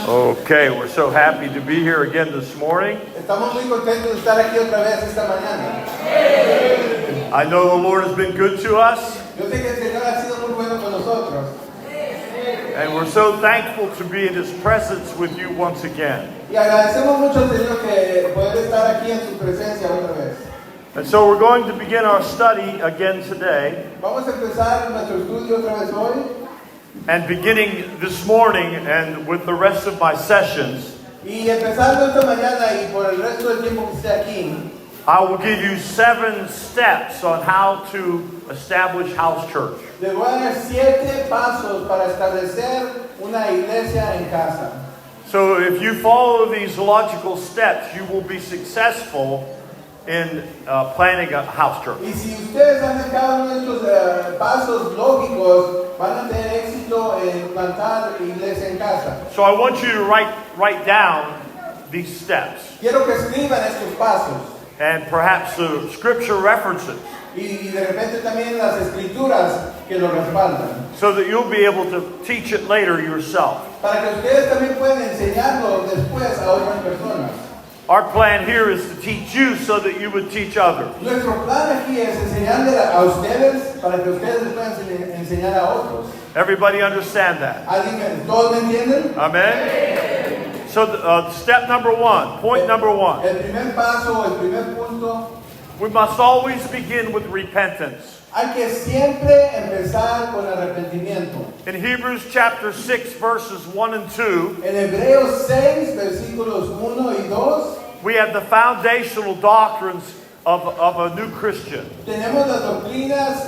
Okay, we're so happy to be here again this morning. Estamos muy contentos de estar aquí otra vez esta mañana. I know the Lord has been good to us, Yo sé que el Señor ha sido muy bueno con nosotros and we're so thankful to be in His presence with you once again. y agradecemos mucho al Señor que poder estar aquí en su presencia otra vez. And so we're going to begin our study again today, Vamos a empezar nuestro estudio otra vez hoy and beginning this morning and with the rest of my sessions, y empezando esta mañana y por el resto del tiempo que esté aquí, I will give you 7 steps on how to establish house church. les voy a dar 7 pasos para establecer una iglesia en casa. So if you follow these logical steps, you will be successful in planning a house church. Y si ustedes hacen cada uno de estos pasos lógicos, van a tener éxito en plantar iglesia en casa. So I want you to write down these steps Quiero que escriban estos pasos and perhaps scripture references y de repente también las escrituras que lo respaldan, so that you'll be able to teach it later yourself. para que ustedes también puedan enseñarlo después a otras personas. Our plan here is to teach you so that you would teach others. Nuestro plan aquí es enseñarle a ustedes para que ustedes les puedan enseñar a otros. Everybody understand that? ¿Todos me entienden? Amen? So step number 1, point number 1. El primer paso, el primer punto, We must always begin with repentance. hay que siempre empezar con arrepentimiento. In Hebrews chapter 6 verses 1 and 2, En Hebreos 6, versículos 1 y 2, we have the foundational doctrines of a new Christian. tenemos las doctrinas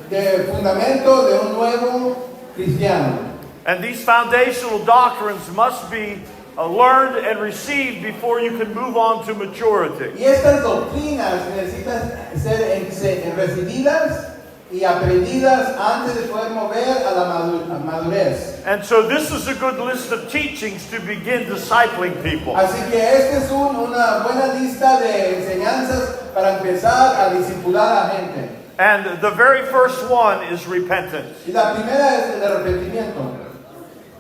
de fundamento de un nuevo cristiano. And these foundational doctrines must be learned and received before you can move on to maturity. Y estas doctrinas necesitan ser recibidas y aprendidas antes de poder mover a la madurez. And so this is a good list of teachings to begin discipling people. Así que esta es una buena lista de enseñanzas para empezar a discipular a gente. And the very first one is repentance. Y la primera es el arrepentimiento.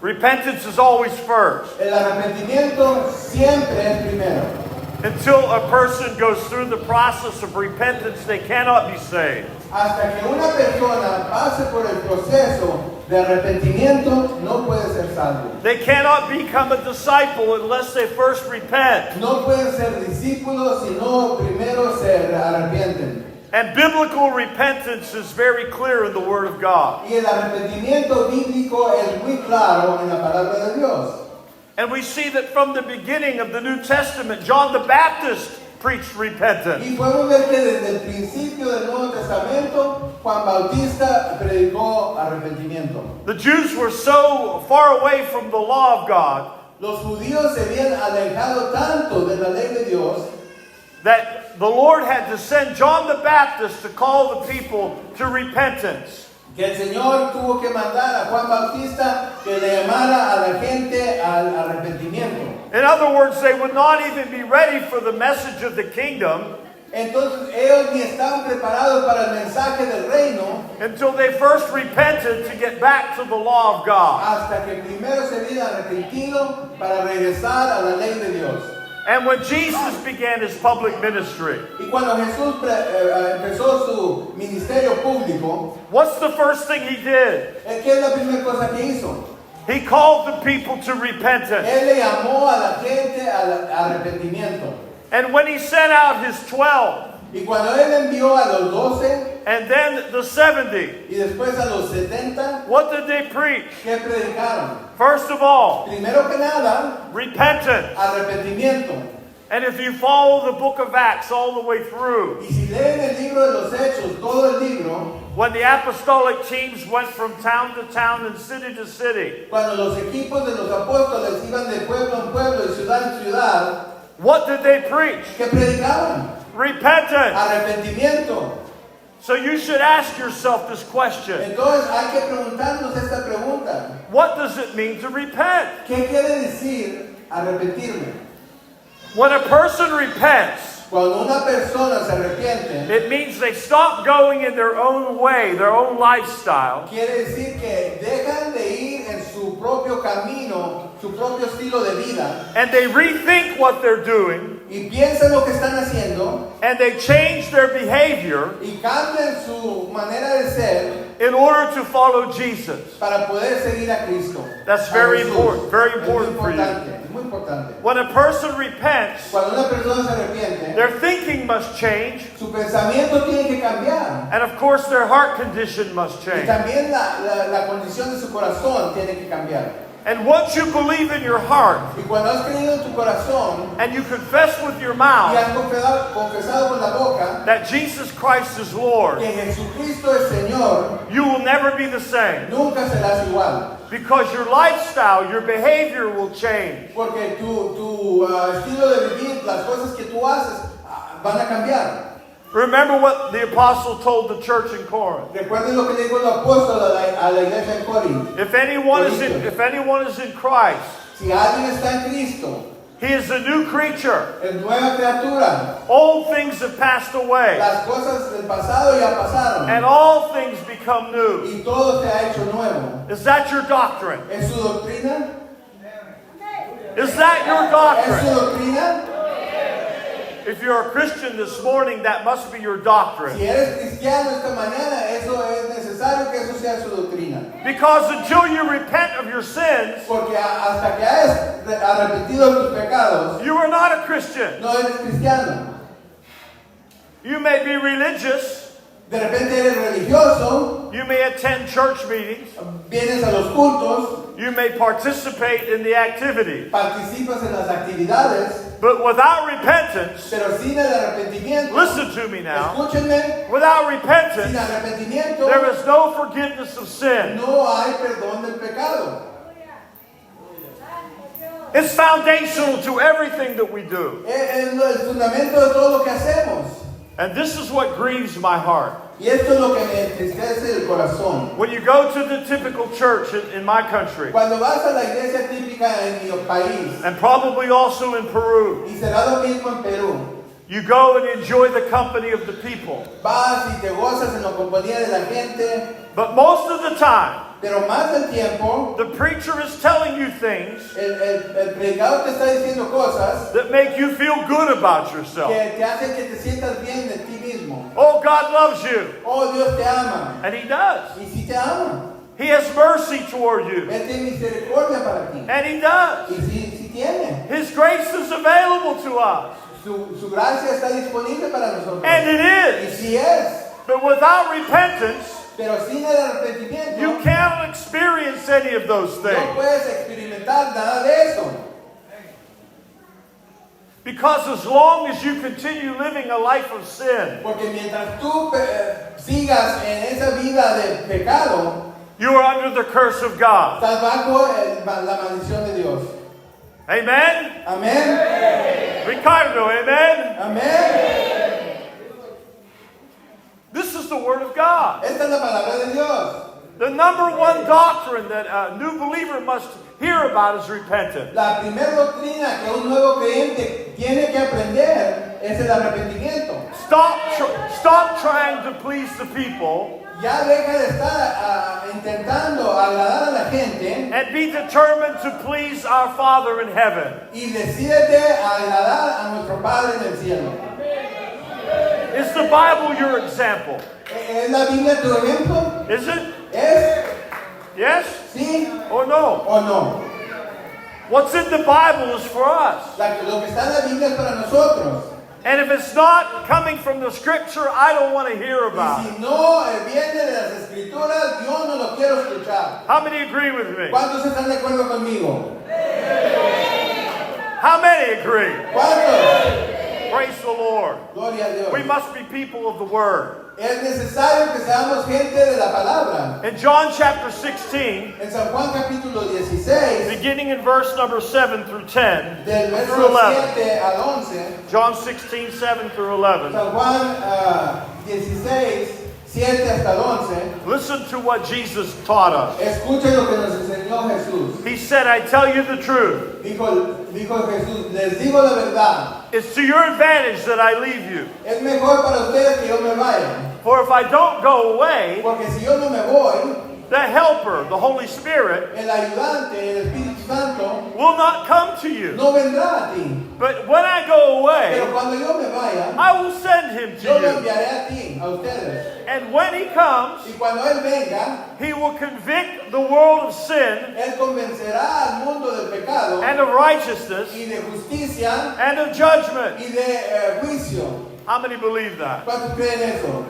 Repentance is always first. El arrepentimiento siempre es primero. Until a person goes through the process of repentance, they cannot be saved. Hasta que una persona pase por el proceso de arrepentimiento, no puede ser salvo. They cannot become a disciple unless they first repent. No pueden ser discípulos si no primero se arrepienten. And biblical repentance is very clear in the Word of God. Y el arrepentimiento bíblico es muy claro en la palabra de Dios. And we see that from the beginning of the New Testament, John the Baptist preached repentance. Y podemos ver que desde el principio del Nuevo Testamento, Juan Bautista predicó arrepentimiento. The Jews were so far away from the law of God Los judíos se habían alejado tanto de la ley de Dios that the Lord had to send John the Baptist to call the people to repentance. que el Señor tuvo que mandar a Juan Bautista que le llamara a la gente al arrepentimiento. In other words, they would not even be ready for the message of the kingdom Entonces ellos ni estaban preparados para el mensaje del reino until they first repented to get back to the law of God. hasta que primero se habían arrepentido para regresar a la ley de Dios. And when Jesus began his public ministry, Y cuando Jesús empezó su ministerio público, what's the first thing he did? ¿qué es la primera cosa que hizo? He called the people to repentance. Él le llamó a la gente al arrepentimiento. And when he sent out his 12, Y cuando él envió a los 12 and then the 70, y después a los 70, what did they preach? ¿qué predicaron? First of all, Primero que nada, repentance. arrepentimiento. And if you follow the book of Acts all the way through, Y si leen el libro de los Hechos, todo el libro, when the apostolic teams went from town to town and city to city, cuando los equipos de los apóstoles iban de pueblo en pueblo, de ciudad en ciudad, what did they preach? ¿qué predicaban? Repentance. Arrepentimiento. So you should ask yourself this question. Entonces hay que preguntarnos esta pregunta. What does it mean to repent? ¿Qué quiere decir arrepentirme? When a person repents, Cuando una persona se arrepiente, it means they stop going in their own way, their own lifestyle, quiere decir que dejan de ir en su propio camino, su propio estilo de vida, and they rethink what they're doing, y piensan lo que están haciendo, and they change their behavior y cambian su manera de ser in order to follow Jesus. para poder seguir a Cristo. That's a very Jesús. important, very Es muy important for you. importante, es muy importante. When a person repents, Cuando una persona se arrepiente, their thinking must change, su pensamiento tiene que cambiar. and of course their heart condition must Y change. también la condición de su corazón tiene que cambiar. And once you believe in your heart, Y cuando has creído en tu corazón and you confess with your y mouth has confesado con la boca that Jesus Christ is Lord, que Jesucristo es Señor, you will never be the same. nunca serás igual. Because your lifestyle, your behavior will change. Porque tu estilo de vivir, las cosas que tú haces, van a cambiar. Remember what the apostle told the church in Corinth. Recuerden lo que dijo el apóstol a la iglesia en Corinto. If anyone is in Christ, Si alguien está en Cristo, he is a new creature. es nueva criatura. Old things have passed away, Las cosas del pasado ya pasaron. and all things become new. Y todo se ha hecho nuevo. Is that your doctrine? ¿Es su doctrina? Is that your ¿Es su doctrine? doctrina? If you're a Christian this morning, that must be your doctrine. Si eres cristiano esta mañana, eso es necesario que eso sea su doctrina. Because until you repent of your sins, Porque hasta que hayas arrepentido de tus pecados, you are not a Christian. no eres cristiano. You may be religious, De repente eres religioso, you may attend church meetings, vienes a los cultos, you may participate in the activities, participas en las actividades, but without repentance, pero sin el arrepentimiento, listen to me now, escúchenme, without sin repentance, arrepentimiento there is no forgiveness of sin. no hay perdón del pecado. It's foundational to everything that we do. Es el fundamento de todo lo que hacemos. And this is what grieves my heart. Y esto es lo que me entristece el corazón. When you go to the typical church in my country, Cuando vas a la iglesia típica en mi país, and probably also in Peru, y será lo mismo en Perú, you go and enjoy the company of the people. vas y te gozas en la compañía de la gente, But most of the time, pero más del tiempo, the preacher is telling you things el predicador te está diciendo cosas that make you feel good about yourself. que te hacen que te sientas bien de ti mismo. Oh, God loves you. Oh, Dios te ama. And He does. Y si te ama, He has mercy toward you. Él tiene misericordia para ti. And He does. Y si tiene. His grace is available to us. Su gracia está disponible para nosotros. And it Y is. si es, But without repentance, pero sin el arrepentimiento, you cannot experience any of those no things. puedes experimentar nada de eso. Because as long as you continue living a life of sin, Porque mientras tú sigas en esa vida de pecado, you are under the curse of God. estás bajo la maldición de Dios. Amen? Amén. Ricardo, amen? Amén. This is the Word of God. Esta es la palabra de Dios. The number one doctrine that a new believer must hear about is repentance. La primera doctrina que un nuevo creyente tiene que aprender es el arrepentimiento. Stop trying to please the people Ya deja de estar intentando agradar a la gente and be determined to please our Father in heaven. y decídete a agradar a nuestro Padre en el cielo. Is the Bible your example? ¿Es la Biblia tu ejemplo? Is it? ¿Es? Yes ¿Sí or no? o no? What's in the Bible is for us. Lo que está en la Biblia es para nosotros. And if it's not coming from the Scripture, I don't want to hear Y about it. si no viene de las Escrituras, yo no lo quiero escuchar. How many agree with me? ¿Cuántos están de acuerdo conmigo? How many agree? ¿Cuántos? Praise the Lord. Gloria a Dios. We must be people of the Word. Es necesario que seamos gente de la palabra. In John chapter 16, En San Juan capítulo 16, beginning in verse number 7 through 10, del through verso 11. 7 al 11, John 16, 7 through 11. San Juan 16, 7 hasta el 11, listen to what Jesus taught us. escuchen lo que nos enseñó Jesús. He said, I tell you the truth. Dijo Jesús, les digo la verdad, It's to your advantage that I leave you. es mejor para ustedes que yo me vaya, For if I don't go away, porque si yo no me voy, the Helper, the Holy Spirit, el ayudante, el Espíritu Santo, will not come to you. no vendrá a ti. But when I go away, Pero cuando yo me vaya, I will send him yo lo to you. enviaré a ti, a ustedes. And when he comes, Y cuando Él venga, he will convict the world of sin Él convencerá al mundo del pecado and of righteousness y de justicia and of judgment. y de juicio. How many believe that? ¿Cuántos creen eso?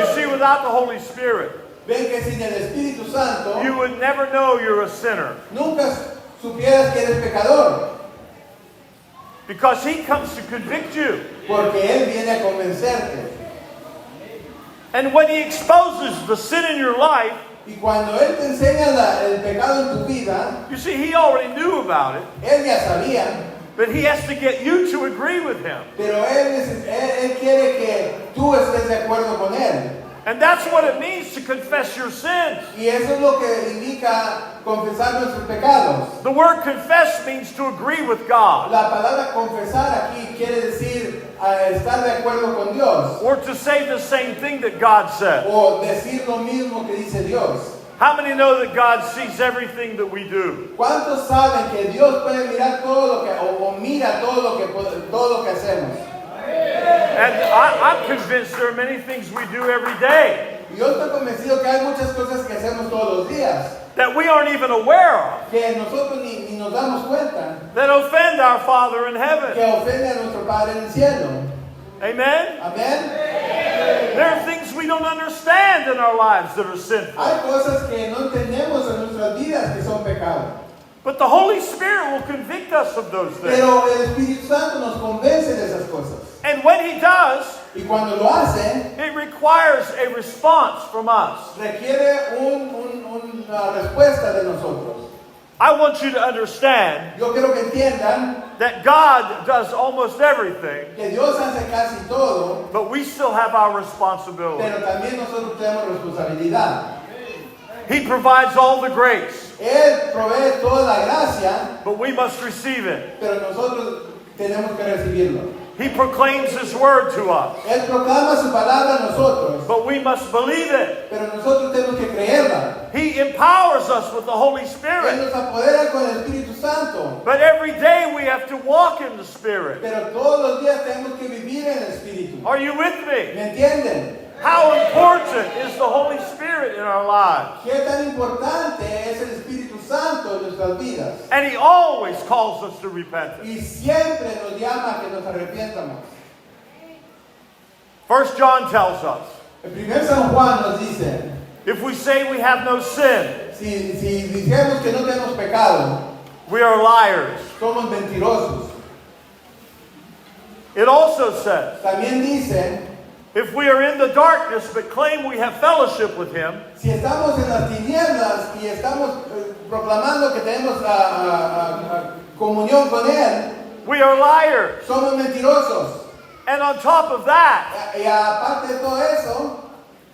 You see, without the Holy Spirit, Ven que sin el Espíritu Santo you would never know you're a sinner. nunca supieras que eres pecador, Because he comes to convict you. porque Él viene a convencerte. And when he exposes the sin in your life, Y cuando Él te enseña el pecado en tu vida, you see, he already knew about it, Él ya sabía, but he has to get you to agree with him. pero Él quiere que tú estés de acuerdo con Él. And that's what it means to confess your sins. Y eso es lo que indica confesar nuestros pecados. The word confess means to agree with God, La palabra confesar aquí quiere decir estar de acuerdo con Dios or to say the same thing that God said. o decir lo mismo que dice Dios. How many know that God sees everything that we do? ¿Cuántos saben que Dios puede mirar todo lo que o mira todo lo que hacemos? And I'm convinced there are many things we do every day Y yo estoy convencido que hay muchas cosas que hacemos todos los días that we aren't even aware of, que nosotros ni nos damos cuenta that offend our Father in que heaven. ofenden a nuestro Padre en el cielo. Amen? Amén. There are things we don't understand in our lives that are sinful. Hay cosas que no entendemos en nuestras vidas que son pecados. But the Holy Spirit will convict us of those things. Pero el Espíritu Santo nos convence de esas cosas. And when He does, Y cuando lo hace, it requires a response from us. requiere una respuesta de nosotros. I want you to understand Yo quiero que entiendan that God does almost everything, que Dios hace casi todo, but we still have our responsibility. pero también nosotros tenemos responsabilidad. He provides all the grace, Él provee toda la gracia, but we must receive it. pero nosotros tenemos que recibirlo. He proclaims His word to us, Él proclama su palabra a nosotros, but we must believe it. pero nosotros tenemos que creerla. He empowers us with the Holy Él Spirit, nos apodera con el Espíritu Santo, but every day we have to walk in the Spirit. pero todos los días tenemos que vivir en el Espíritu. Are you with me? ¿Me entienden? How important is the Holy Spirit in our lives? ¿Qué tan importante es el Espíritu Santo en nuestras vidas? And He always calls us to repentance. Y siempre nos llama a que nos arrepientamos. 1 John tells us, El primer San Juan nos dice, if we say we have no sin, si dijéramos que no tenemos pecado, we are liars. somos mentirosos. It also says, También dice, if we are in the darkness but claim we have fellowship with Him, si estamos en las tinieblas y estamos proclamando que tenemos comunión con Él, we are liars. somos mentirosos. And on top of that, Y aparte de todo eso,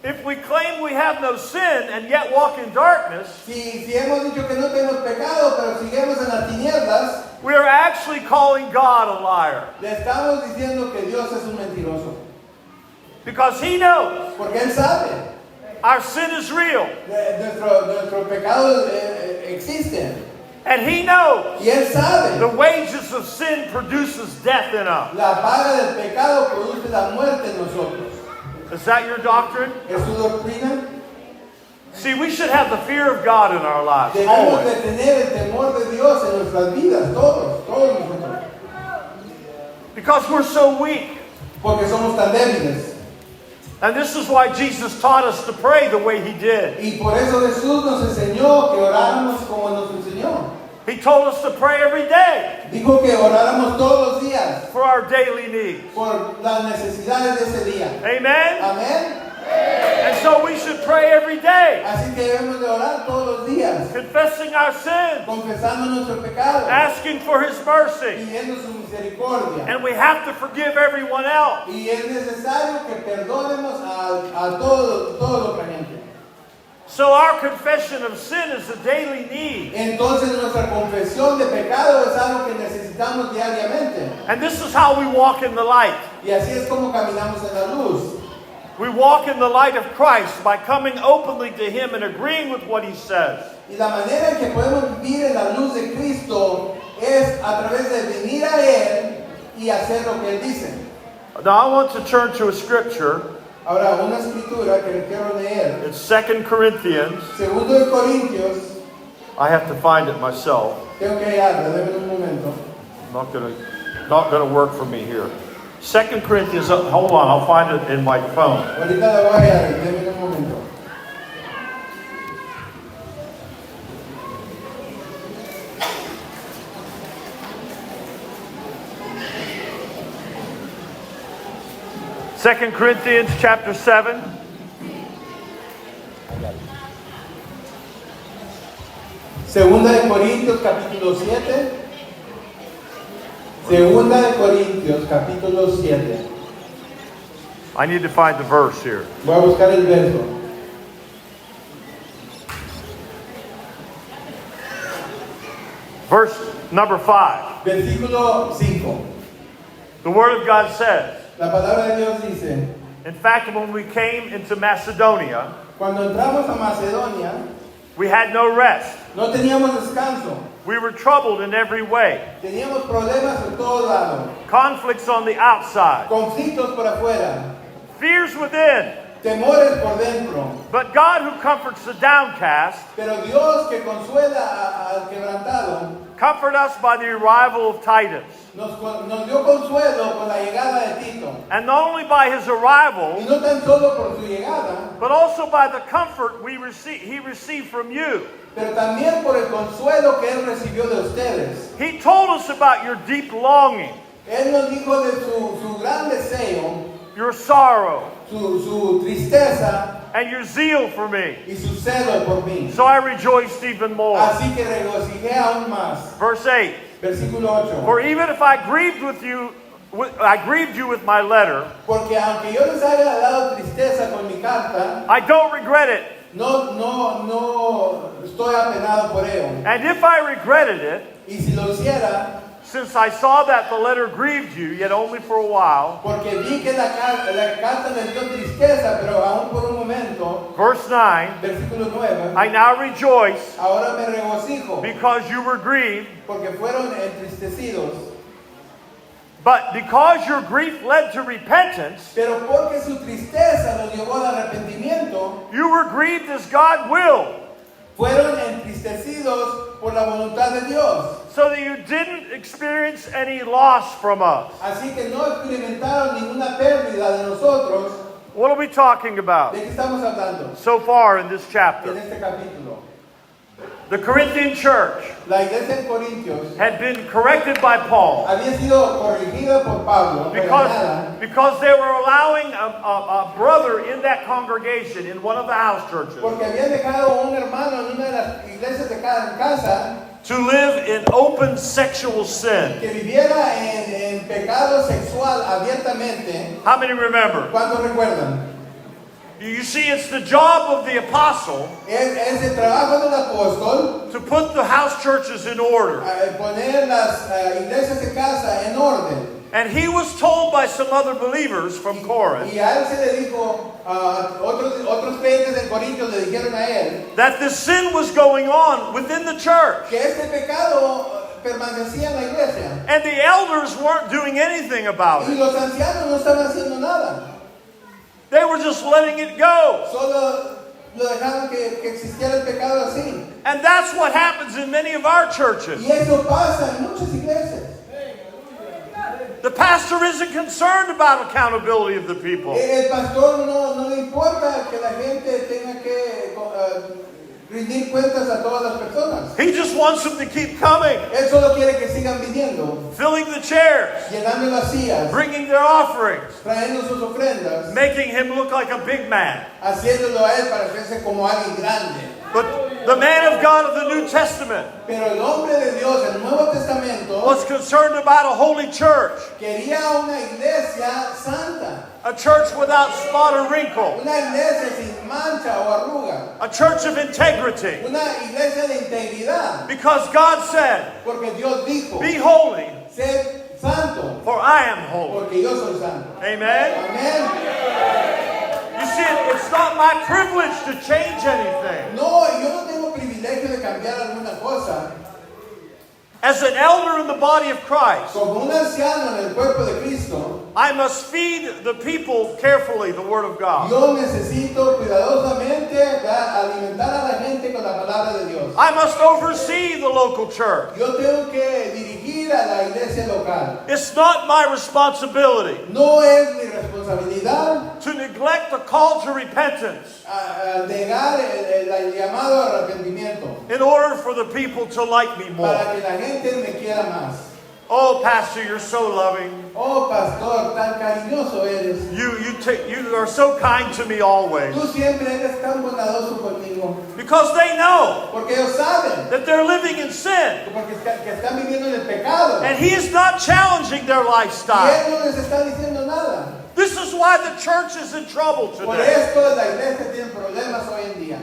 if we claim we have no sin and yet walk in darkness, si hemos dicho que no tenemos pecado, pero seguimos en las tinieblas, we are actually calling God a liar. le estamos diciendo que Dios es un mentiroso. Because He knows Porque Él sabe, our sin is real. nuestro pecado existe. And He knows Y Él sabe, the wages of sin produces death in us. la paga del pecado produce la muerte en nosotros. Is that your doctrine? ¿Es su doctrina? See, we should have the fear of God in our lives. Debemos de Always. tener el temor de Dios en nuestras vidas, todos nosotros. Because we're so weak. Porque somos tan débiles. And this is why Jesus taught us to pray the way He did. Y por eso Jesús nos enseñó que oráramos como nos enseñó. He told us to pray every day Dijo que oráramos todos los días for our daily needs. por las necesidades de ese día. Amen? Amén. And so we should pray every day, Así que debemos de orar todos los días, confessing our sins, confesando nuestros pecados, asking for His mercy. pidiendo su misericordia. And we have to forgive everyone else. Y es necesario que perdonemos a toda la gente. So our confession of sin is a daily need. Entonces nuestra confesión de pecado es algo que necesitamos diariamente. And this is how we walk in the light. Y así es como caminamos en la luz. We walk in the light of Christ by coming openly to Him and agreeing with what He says. Y la manera en que podemos vivir en la luz de Cristo es a través de venir a Él y hacer lo que Él dice. Now I want to turn to a scripture. Ahora, una escritura que le quiero leer. It's 2 Corinthians. Segundo de Corintios. I have to find it myself. Tengo que hallarla, déme un momento. Not gonna work for me here. 2 Corinthians, hold on, I'll find it in my phone. Ahorita la voy a hallar, déme un momento. Second Corinthians chapter 7. Segunda de Corintios capítulo 7. Segunda de Corintios capítulo 7. I need to find the verse here. Voy a buscar el verso. Verse number 5. Versículo 5. The Word of God says, La palabra de Dios dice, in fact, when we came into Macedonia, cuando entramos a Macedonia, we had no rest. no teníamos descanso. We were troubled in every way. Teníamos problemas en todo lado. Conflicts on the outside. Conflictos por afuera. Fears within. Temores por dentro. But God who comforts the downcast, Pero Dios que consuela al quebrantado, comfort us by the arrival of Titus. nos dio consuelo con la llegada de Tito. And not only by his Y arrival, no tan solo por su llegada, but also by the comfort he received from you. pero también por el consuelo que Él recibió de ustedes. He told us about your deep longing, Él nos dijo de su gran deseo, your sorrow, su tristeza and your zeal for me. y su celo por mí. So I rejoiced even more. Así que regocijé aún más. Verse 8. Versículo 8. For even if I grieved you with my letter, Porque aunque yo les haya dado tristeza con mi carta, I don't regret it. no estoy apenado por ello. And if I regretted it, Y si lo hiciera, since I saw that the letter grieved you, yet only for a while. porque vi que la carta les dio tristeza, pero aún por un momento, Verse 9. versículo 9, I now rejoice ahora me regocijo, because you were grieved, porque fueron entristecidos. but because your grief led to repentance, Pero porque su tristeza los llevó al arrepentimiento, you were grieved as God willed, fueron entristecidos por la voluntad de Dios. so that you didn't experience any loss from us. Así que no experimentaron ninguna pérdida de nosotros. What are we talking about ¿De qué estamos hablando? so far in this En chapter? este capítulo. The Corinthian church La iglesia en Corintios had been corrected by Paul había sido corregida por Pablo, regañada, because they were allowing a brother in that congregation in one of the house churches porque habían dejado a un hermano en una de las iglesias de cada casa to live in open sexual sin. que viviera en pecado sexual abiertamente. How many remember? ¿Cuántos recuerdan? You see, it's the job of the apostle Es el trabajo del apóstol to put the house churches in order. poner las iglesias de casa en orden. And he was told by some other believers from Corinth Y a él se le dijo, otros creyentes de Corintios le dijeron a él that this sin was going on within the church. que este pecado permanecía en la iglesia. And the elders weren't doing anything about Y it. los ancianos no estaban haciendo nada. They were just letting it go. Solo lo dejaron que existiera el pecado así. And that's what happens in many of our churches. Y eso pasa en muchas iglesias. The pastor isn't concerned about accountability of the people. El pastor no le importa que la gente tenga que rendir cuentas a todas las personas. He just wants them to keep coming, Él solo quiere que sigan viniendo, filling the chairs, llenando las sillas, bringing their offerings, trayendo sus ofrendas, making him look like a big man. haciéndolo a él para hacerse como alguien grande. But the man of God of the New Testament Pero el hombre de Dios del Nuevo Testamento was concerned about a holy church, quería una iglesia santa, a church without spot or wrinkle, una iglesia sin mancha o arruga, a church of integrity. una iglesia de integridad, Because God said, porque Dios dijo, be holy, sed santo, for I am holy. porque yo soy santo. Amen? Amén. You see, it's not my privilege to change anything. No, yo no tengo privilegio de cambiar alguna cosa. As an elder in the body of Christ, Como un anciano en el cuerpo de Cristo, I must feed the people carefully the Word of God. yo necesito cuidadosamente alimentar a la gente con la palabra de Dios. I must oversee the local church. Yo tengo que dirigir a la iglesia local. It's not my responsibility No es mi responsabilidad to neglect the call to repentance negar el llamado a arrepentimiento in order for the people to like me more. para que la gente me quiera más. Oh, Pastor, you're so loving. Oh, pastor, tan cariñoso eres. You are so kind to me always. Tú siempre eres tan bondadoso conmigo. Because they know Porque ellos saben that they're living in sin. porque que están viviendo en el pecado. And He is not challenging their Y lifestyle. Él no les está diciendo nada. This is why the church is in trouble Por today. esto la iglesia tiene problemas hoy en día.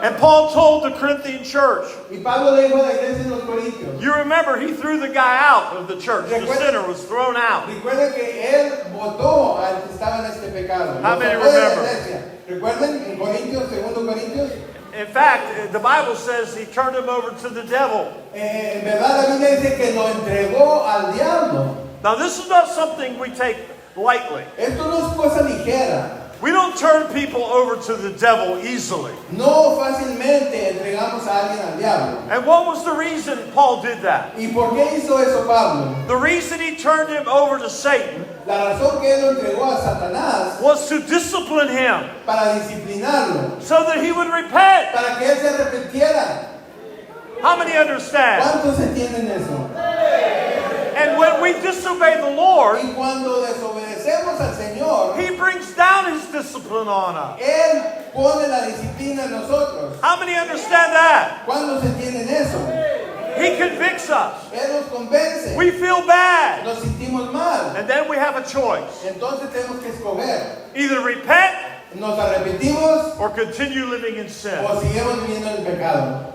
And Paul told the Corinthian church, Y Pablo le dijo a la iglesia en los Corintios. you remember he threw the guy out of the church. The sinner was thrown out. Recuerden que él votó al que estaba en este pecado. How Lo many sacó de la remember? iglesia. Recuerden en Corintios, 2 Corintios. In fact, the Bible says he turned him over to the devil. En verdad la Biblia dice que lo entregó al diablo. Now, this is not something we take lightly. Esto no es cosa ligera. We don't turn people over to the devil easily. No fácilmente entregamos a alguien al diablo. And what was the reason Paul did that? ¿Y por qué hizo eso Pablo? The reason he turned him over to Satan La razón que él lo entregó a Satanás was to discipline him para disciplinarlo, so that he would repent. para que él se arrepintiera. How many understand? ¿Cuántos entienden eso? And when we disobey the Lord, Y cuando desobedecemos al Señor, He brings down His discipline on us. Él pone la disciplina en nosotros. How many understand that? ¿Cuántos entienden eso? He convicts us. Él nos convence. We feel bad. Nos sentimos mal. And then we have a choice. Entonces tenemos que escoger. Either repent ¿Nos arrepentimos or continue living in sin. o seguimos viviendo en el pecado?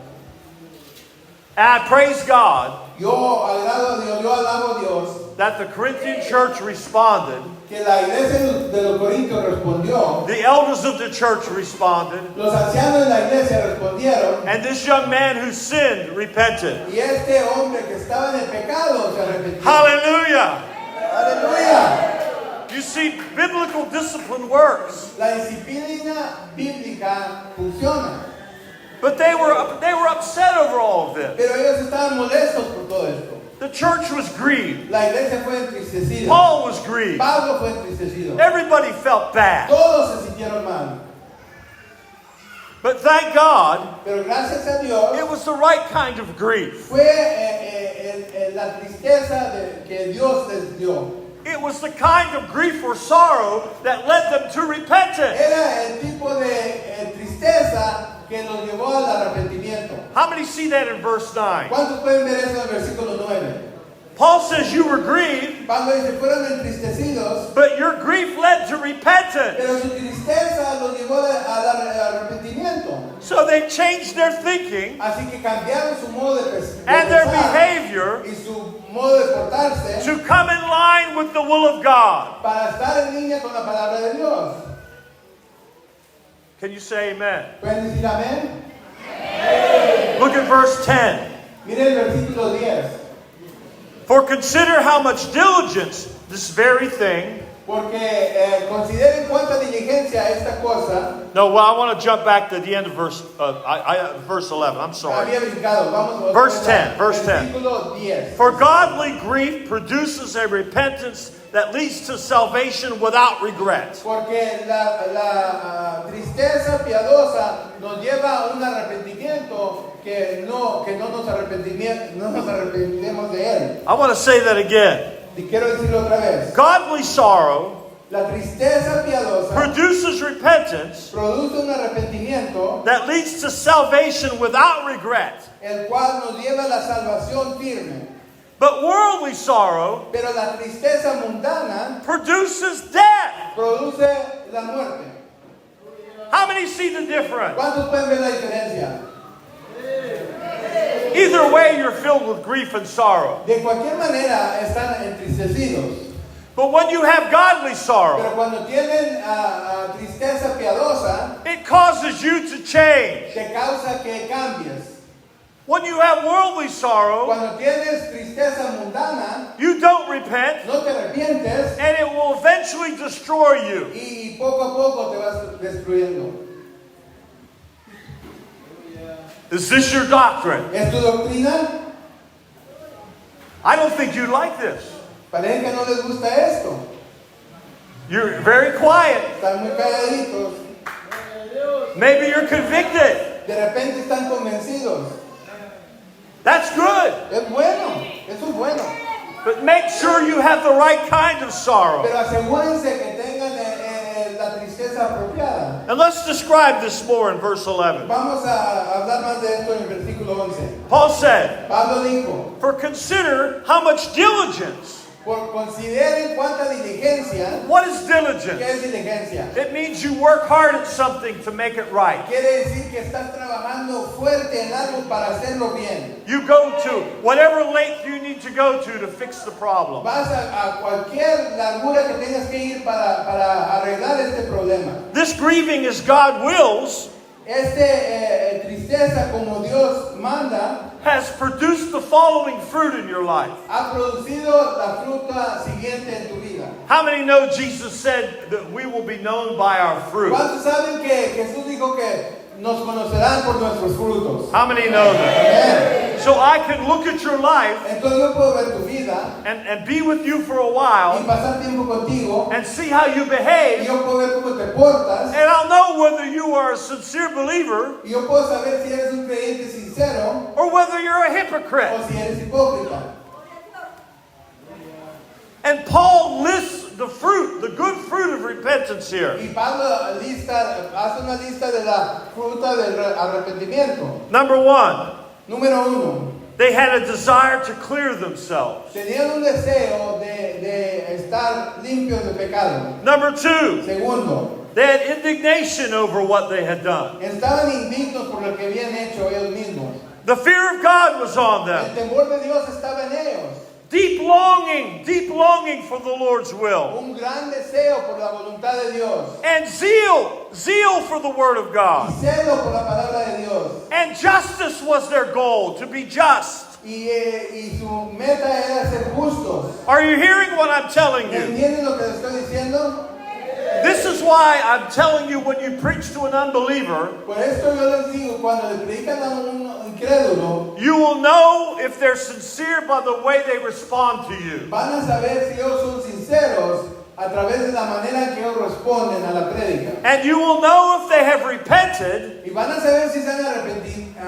And I praise God Yo agrado a Dios, yo alabo a Dios that the Corinthian church responded. que la iglesia de los Corintios respondió. The elders of the church responded. Los ancianos de la iglesia respondieron. And this young man who sinned repented. Y este hombre que estaba en el pecado se arrepintió. Hallelujah. Aleluya. You see, biblical discipline works. La disciplina bíblica funciona. But they were upset over all of this. Pero ellos estaban molestos por todo esto. The church was grieved. La iglesia fue entristecida. Paul was grieved. Pablo fue entristecido. Everybody felt bad. Todos se sintieron mal. But thank God, Pero gracias a Dios it was the right kind of grief. fue la tristeza que Dios les dio. It was the kind of grief or sorrow that led them to repentance. Era el tipo de tristeza que los llevó al arrepentimiento. How many see that in verse 9? ¿Cuántos pueden ver eso en el versículo 9? Paul says you were grieved, Pablo dice, fueron entristecidos, but your grief led to repentance. pero su tristeza los llevó al arrepentimiento. So they changed their thinking Así que cambiaron su modo de and their pensar behavior y su modo de portarse to come in line with the will of God. para estar en línea con la palabra de Dios. Can you say amen? ¿Pueden decir amén? Look at verse 10. Miren el versículo 10. For consider how much diligence this very thing. Porque consideren cuánta diligencia esta cosa. No, well, I want to jump back to the end of verse 11. I'm sorry. Había brincado. Vamos Verse 10, verse 10. Versículo 10. For godly grief produces a repentance that leads to salvation without regret. Porque la tristeza piadosa nos lleva a un arrepentimiento que no nos arrepentimos de él. I want to say that again. Y quiero decirlo otra vez. Godly sorrow La tristeza piadosa produces repentance produce un arrepentimiento, that leads to salvation without regret. el cual nos lleva a la salvación firme. But worldly sorrow Pero la tristeza mundana produces death. produce la muerte. How many see the difference? ¿Cuántos pueden ver la diferencia? Either way, you're filled with grief and sorrow. De cualquier manera están entristecidos. But when you have godly Pero sorrow, cuando tienen tristeza piadosa, it causes you to change. te causa que cambies. When you have worldly sorrow, Cuando tienes tristeza mundana, you don't repent, no te arrepientes and it will eventually destroy you. y poco a poco te vas destruyendo. Is this your doctrine? ¿Es tu doctrina? I don't think you like this. Parece que no les gusta esto. You're very quiet. Están muy calladitos. Maybe you're convicted. De repente están convencidos. That's good. Es bueno. Eso es bueno. But make sure you have the right kind of sorrow. Pero asegúrense que tengan la tristeza apropiada. And let's describe this more in verse 11. Vamos a hablar más de esto en el versículo 11. Paul said, Pablo dijo, "For consider how much diligence." consideren cuánta diligencia. What is ¿Qué diligence? es diligencia? It means you work hard at something to make it right. Quiere decir que estás trabajando fuerte en algo para hacerlo bien. You go to whatever length you need to go to fix the problem. Vas a cualquier largura que tengas que ir para arreglar este problema. This grieving as God wills Tristeza como Dios manda has produced the following fruit in your life. ha producido la fruta siguiente en tu vida. How many know Jesus said that we will be known by our fruit? ¿Cuántos saben que Jesús dijo que nos conocerán por nuestros frutos? How many know that? Amén. So I can look at your life Entonces yo puedo ver tu vida and be with you for a y while pasar tiempo contigo and see how you y behave, yo puedo ver cómo te portas and I'll know whether you are a sincere believer y yo puedo saber si eres un creyente sincero or whether you're a o hypocrite. si eres hipócrita. And Paul lists the fruit, the good fruit of repentance here. Y Pablo hace una lista de la fruta del arrepentimiento. Number one, Número 1. they had a desire to clear themselves. Tenían un deseo de estar limpios de pecado. Number two, Segundo, they had indignation over what they had done. estaban indignos por lo que habían hecho ellos mismos. The fear of God was on El them. temor de Dios estaba en ellos. Deep longing for the Lord's will. Un gran deseo por la voluntad de Dios. And zeal for the Word of Y God. celo por la palabra de Dios. And justice was their goal, to be just. Y su meta era ser justos. Are you hearing what I'm telling you? ¿Entienden lo que les estoy diciendo? This is why I'm telling you when you preach to an unbeliever, Por esto yo les digo, cuando le predican a un incrédulo, you will know if they're sincere by the way they respond to you. van a saber si ellos son sinceros a través de la manera en que ellos responden a la prédica. And you will know if they have repented Y van a saber si se han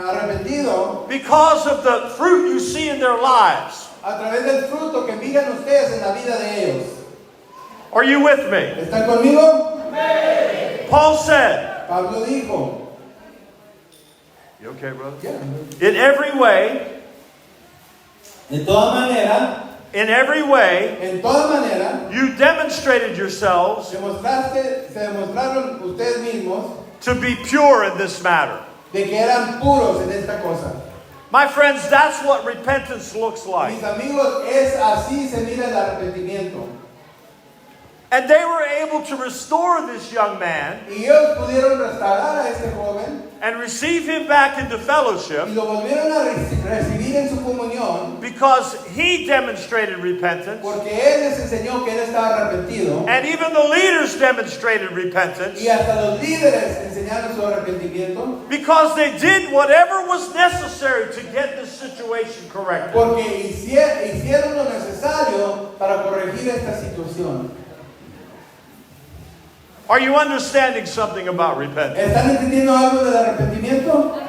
arrepentido because of the fruit you see in their lives. a través del fruto que miran ustedes en la vida de ellos. Are you with me? ¿Están conmigo? Paul said, Pablo dijo, you okay, brother? "Ya, In every way, de toda manera, in every way, en toda manera, you demonstrated yourselves se demostraron ustedes mismos to be pure in this matter. de que eran puros en esta cosa." My friends, that's what repentance looks like. Mis amigos, es así se mira el arrepentimiento. And they were able to restore this young man Y ellos pudieron restaurar a este joven and receive him back into y fellowship lo volvieron a recibir en su comunión because he demonstrated repentance. porque él les enseñó que él estaba arrepentido. And even the leaders demonstrated repentance Y hasta los líderes enseñaron su arrepentimiento because they did whatever was necessary to get the situation corrected. porque hicieron lo necesario para corregir esta situación. Are you understanding something about repentance? ¿Están entendiendo algo del arrepentimiento?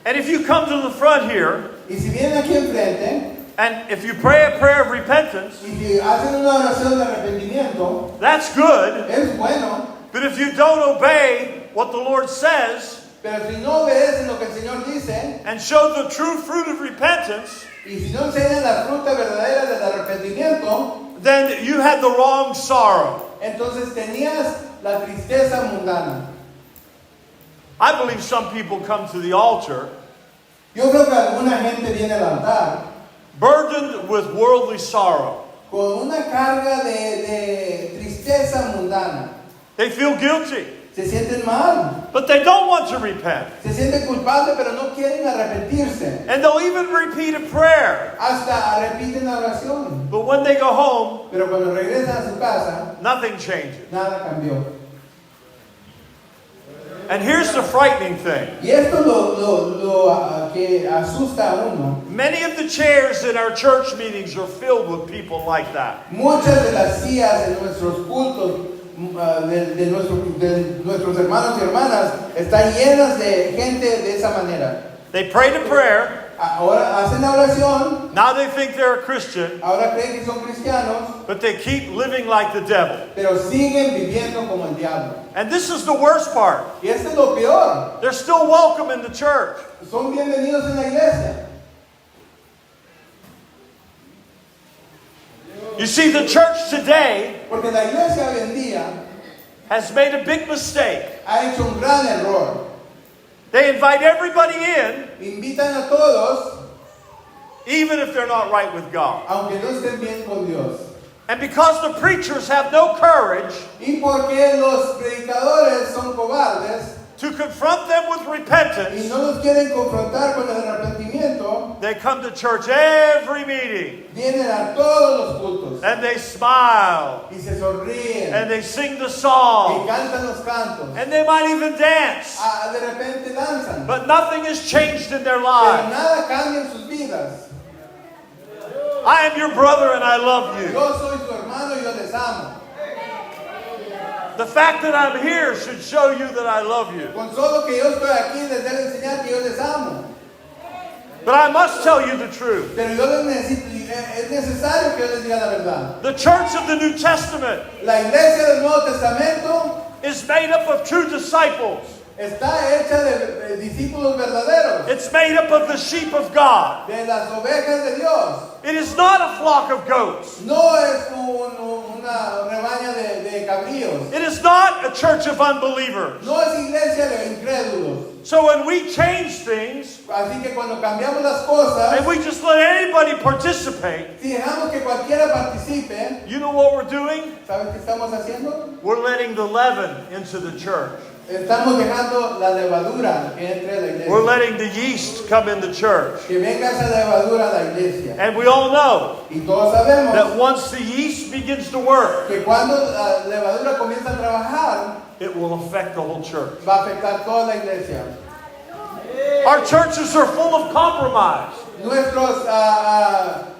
And if you come to the front here, Y si vienen aquí enfrente and if you pray a prayer of repentance, y si hacen una oración de arrepentimiento, that's good. es bueno, But if you don't obey what the Lord says pero si no obedecen lo que el Señor dice and show the true fruit of repentance, y si no enseñan la fruta verdadera del arrepentimiento, then you had the wrong sorrow. entonces tenías la tristeza mundana. I believe some people come to the altar Yo creo que alguna gente viene al altar burdened with worldly sorrow. con una carga de tristeza mundana. They feel guilty, Se sienten mal, but they don't want to repent. se sienten culpables, pero no quieren arrepentirse. And they'll even repeat a prayer. Hasta repiten la oración. But when they go home, Pero cuando regresan a su casa, nothing changes. nada cambió. And here's the frightening thing. Y esto lo que asusta a uno. Many of the chairs in our church meetings are filled with people like that. Muchas de las sillas en nuestros cultos de nuestros hermanos y hermanas están llenas de gente de esa manera. They prayed a prayer. Ahora hacen la oración, Now they think they're a Christian, ahora creen que son cristianos, but they keep living like the devil. pero siguen viviendo como el diablo. And this is the worst part. Y esto es lo peor. They're still welcome in the church. Son bienvenidos en la iglesia. You see, the church today Porque la iglesia hoy en día has made a big mistake. ha hecho un gran error. They invite everybody in, Invitan a todos, even if they're not right with God. aunque no estén bien con Dios. And because the preachers have no courage Y porque los predicadores son cobardes to confront them with y repentance, no los quieren confrontar con el arrepentimiento, they come to church every meeting vienen a todos los cultos and they smile y se sonríen and they sing the y song cantan los cantos. and they might even dance. De repente danzan, But nothing has changed in their pero lives. nada cambia en sus vidas. I am your brother and I love you. Yo soy su hermano y yo les amo. The fact that I'm here should show you that I love you. Con solo que yo estoy aquí les debo enseñar que yo les amo. But I must tell you the truth. Pero yo les necesito, es necesario que yo les diga la verdad. The church of the New Testament La iglesia del Nuevo Testamento is made up of true disciples. está hecha de discípulos verdaderos, It's made up of the sheep of God. de las ovejas de Dios. It is not a flock of goats. No es una rebaña de cabríos. It is not a church of unbelievers. No es iglesia de incrédulos. So when we change things Así que cuando cambiamos las cosas, and we just let anybody participate, si dejamos que cualquiera participe, you know what we're doing? ¿sabes qué estamos haciendo? We're letting the leaven into the church. Estamos dejando la levadura que entre a la iglesia. We're letting the yeast come in the church. Que venga esa levadura a la iglesia. And we all know Y todos sabemos that once the yeast begins to work, que cuando la levadura comienza a trabajar, it will affect the whole church. va a afectar toda la iglesia. Our churches are full of compromise. Nuestras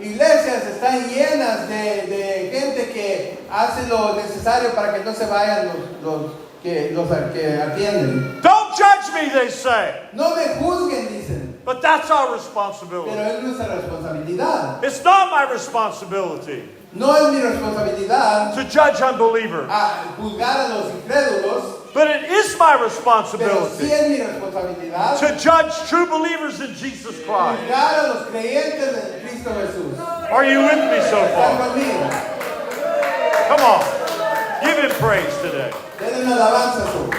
iglesias están llenas de gente que hace lo necesario para que no se vayan los que atienden. Don't judge me, they say. No me juzguen, dicen, But that's our pero responsibility. es nuestra responsabilidad. It's not my responsibility No es mi responsabilidad to judge unbelievers. juzgar a los incrédulos, But it is my pero sí responsibility es mi responsabilidad to judge true believers in Jesus Christ. juzgar a los creyentes de Cristo Jesús. Are you with me so ¿Están far? conmigo? Come on. Give him praise today. Denle una alabanza a su.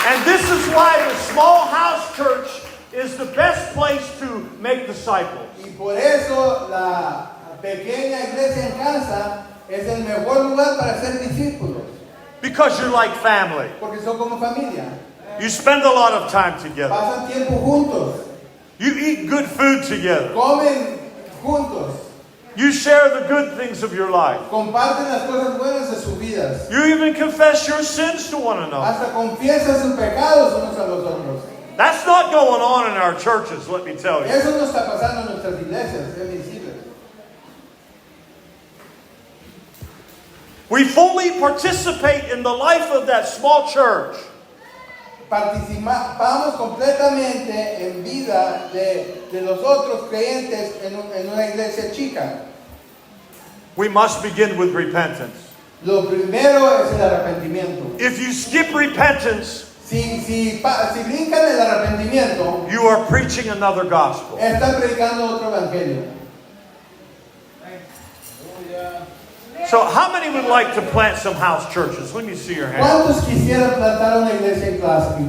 And this is why the small house church is the best place to make disciples. Y por eso la pequeña iglesia en casa es el mejor lugar para ser discípulos. Because you're like family. Porque son como familia. You spend a lot of time together. Pasan tiempo juntos. You eat good food together. Comen juntos. You share the good things of your life. Comparten las cosas buenas de sus vidas. You even confess your sins to one another. Hasta confiesan sus pecados unos a los otros. That's not going on in our churches, let me tell you. Eso no está pasando en nuestras iglesias, déjenme decirles. We fully participate in the life of that small church. Participamos completamente en vida de los otros creyentes en una iglesia chica. We must begin with repentance. Lo primero es el arrepentimiento. If you skip repentance, Si brincan el arrepentimiento, you are preaching another gospel. están predicando otro evangelio. So how many would like to plant some house churches? Let me see your hand. ¿Cuántos quisieran plantar una iglesia en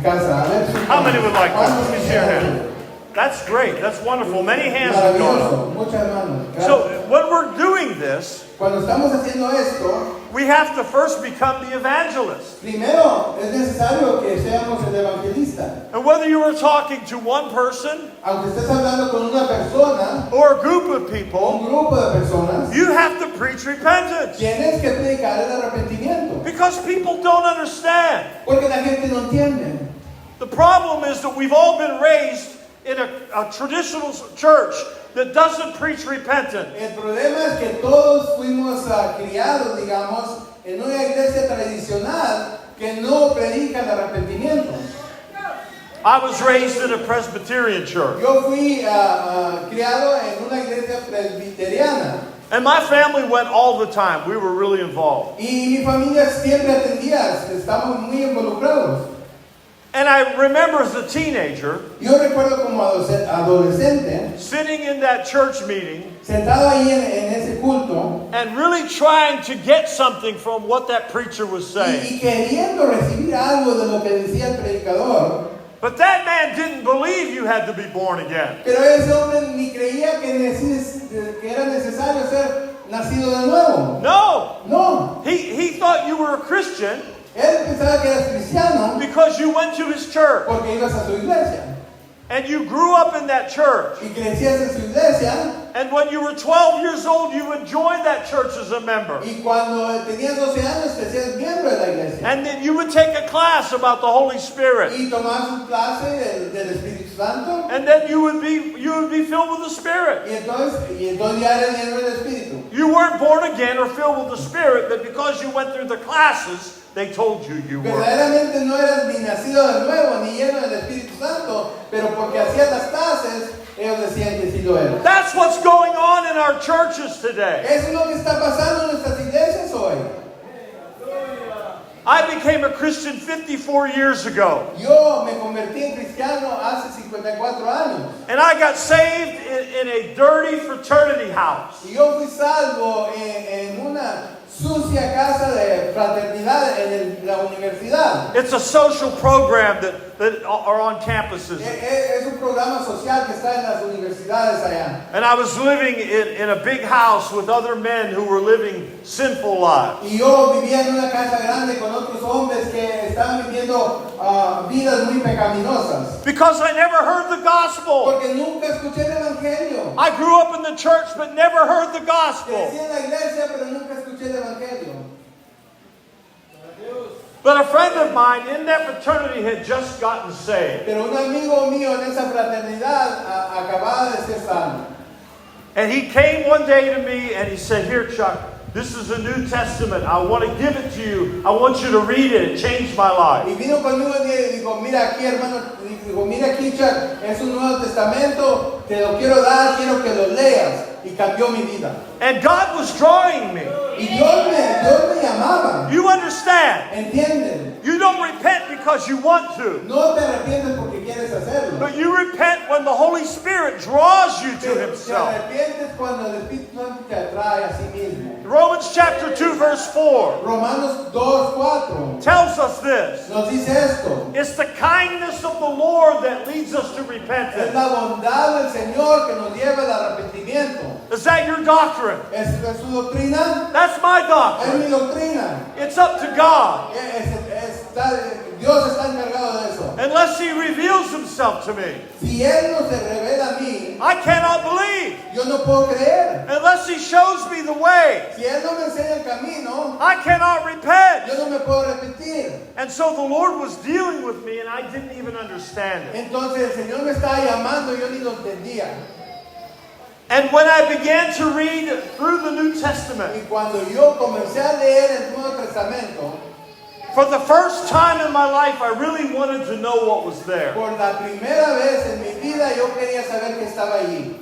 casa? A ver, How many would like to? ¿cuántos Let me see your quisieran? hand. That's great. That's wonderful. Many hands have gone up. Maravilloso, muchas manos. Gracias. So when we're doing this, Cuando estamos haciendo esto, we have to first become the evangelist. primero es necesario que seamos el evangelista. And whether you are talking to one person Aunque estés hablando con una persona or a group of o people, un grupo de personas, you have to preach repentance. tienes que predicar el arrepentimiento. Because people don't understand. Porque la gente no entiende. The problem is that we've all been raised in a traditional church that doesn't preach repentance. El problema es que todos fuimos criados, digamos, en una iglesia tradicional que no predica el arrepentimiento. I was raised in a Presbyterian church. Yo fui criado en una iglesia presbiteriana And my family went all the time. We were really involved. y mi familia siempre atendía, estamos muy involucrados. And I remember as a teenager, Yo recuerdo como adolescente, sitting in that church meeting sentado ahí en ese culto and really trying to get something from what that preacher was saying. y queriendo recibir algo de lo que decía el predicador, But that man didn't believe you had to be born again. pero ese hombre ni creía que era necesario ser nacido de nuevo. No. No, He thought you were a Christian él pensaba que eras cristiano because you went to his church. porque ibas a su iglesia And you grew up in that church. y crecías en su iglesia And when you were 12 years old, you would join that church as a member. y cuando tenías 12 años te hacías miembro de la iglesia And then you would take a class about the Holy Spirit. y tomabas un clase del Espíritu Santo And then you would be filled with the Spirit. y entonces ya eres miembro del Espíritu. You weren't born again or filled with the Spirit, but because you went through the classes, they told you were. Verdaderamente no eras ni nacido de nuevo ni lleno del Espíritu Santo, pero porque hacías las clases, ellos decían que sí lo eras. That's what's going on in our churches today. Eso es lo que está pasando en nuestras iglesias hoy. I became a Christian 54 years ago. Yo me convertí en cristiano hace 54 años. And I got saved in a dirty fraternity house. Y yo fui salvo en una sucia casa de fraternidad en la universidad. It's a social program that are on campuses. Es un programa social que está en las universidades allá. And I was living in a big house with other men who were living sinful lives. Y yo vivía en una casa grande con otros hombres que estaban viviendo vidas muy pecaminosas. Because I never heard the gospel. Porque nunca escuché el evangelio. I grew up in the church but never heard the gospel. Crecí en la iglesia, pero nunca escuché el evangelio. But a friend of mine in that fraternity had just gotten saved. Pero un amigo mío en esa fraternidad acababa de ser salvo. And he came one day to me and he said, "Here, Chuck, this is a New Testament. I want to give it to you. I want you to read it. It changed my life." Y vino conmigo y dijo, mira aquí hermano, dijo, mira aquí Chuck, es un Nuevo Testamento, te lo quiero dar, quiero que lo leas. Y cambió mi vida. And God was drawing me. Y Dios me llamaba. You understand? ¿Entienden? You don't repent because you want to. No te arrepientes porque quieres hacerlo. But you repent when the Holy Spirit draws you to Te Himself. arrepientes cuando el Espíritu Santo te atrae a sí mismo. Romans chapter 2 verse 4 Romanos 2:4 tells us this. nos dice esto. It's the kindness of the Lord that leads us to Es repentance. la bondad del Señor que nos lleva al arrepentimiento. Is that your doctrine? ¿Es su doctrina? That's my Es doctrine. mi doctrina. It's up to God. Dios está encargado de eso. Unless He reveals Himself to me, Si Él no se revela a mí, I cannot believe. yo no puedo creer. Unless He shows me the way, Si Él no me enseña el camino, I cannot yo repent. no me puedo repetir. And so the Lord was dealing with me and I didn't even understand it. Entonces el Señor me estaba llamando y yo ni lo entendía. And when I began to read through the New Testament, Y cuando yo comencé a leer el Nuevo Testamento, for the first time in my life, I really wanted to know what was there. por la primera vez en mi vida yo quería saber qué estaba allí.